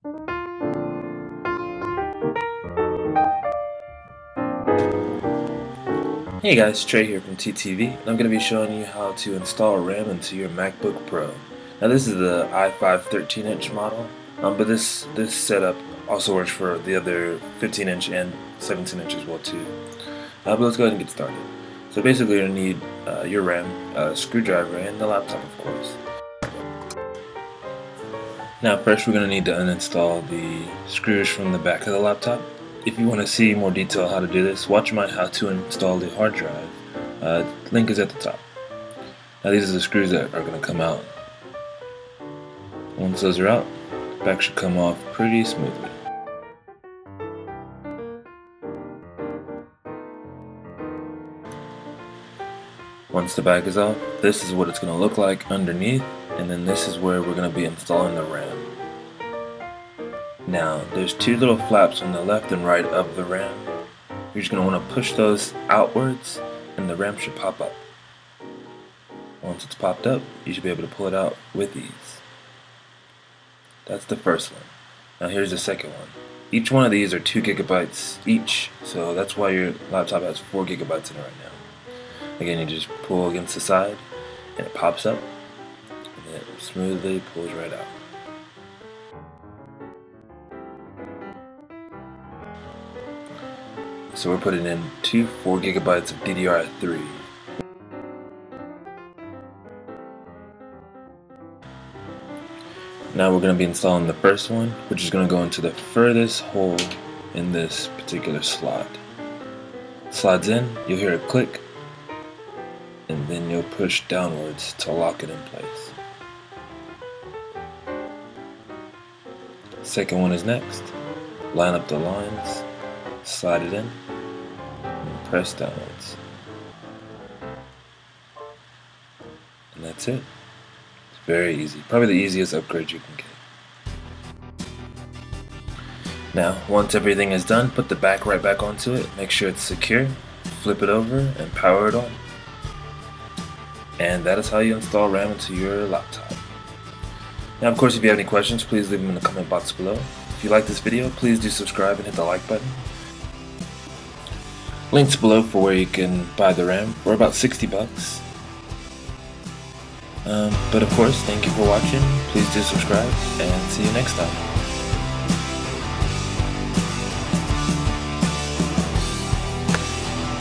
Hey guys, Trey here from TTV, and I'm going to be showing you how to install RAM into your MacBook Pro. Now this is the i5 13-inch model, but this setup also works for the other 15-inch and 17-inch as well too. But let's go ahead and get started. So basically you're going to need your RAM, a screwdriver, and the laptop of course. Now first we're going to need to uninstall the screws from the back of the laptop. If you want to see more detail how to do this, watch my how to install the hard drive. Link is at the top. Now these are the screws that are going to come out. Once those are out, the back should come off pretty smoothly. Once the back is off, this is what it's going to look like underneath, and then this is where we're going to be installing the RAM. Now, there's two little flaps on the left and right of the RAM. You're just going to want to push those outwards and the RAM should pop up. Once it's popped up, you should be able to pull it out with ease. That's the first one. Now here's the second one. Each one of these are 2 gigabytes each, so that's why your laptop has 4 gigabytes in it right now. Again, you just pull against the side and it pops up and it smoothly pulls right out. So we're putting in 2 4 gigabytes of DDR3. Now we're going to be installing the first one, which is going to go into the furthest hole in this particular slot. Slides in, you'll hear it click, and then you'll push downwards to lock it in place. Second one is next. Line up the lines, slide it in, and press downwards. And that's it. It's very easy. Probably the easiest upgrade you can get. Now, once everything is done, put the back right back onto it. Make sure it's secure. Flip it over and power it on. And that is how you install RAM into your laptop. Now, of course, if you have any questions, please leave them in the comment box below. If you like this video, please do subscribe and hit the like button. Links below for where you can buy the RAM for about 60 bucks. But of course, thank you for watching. Please do subscribe and see you next time.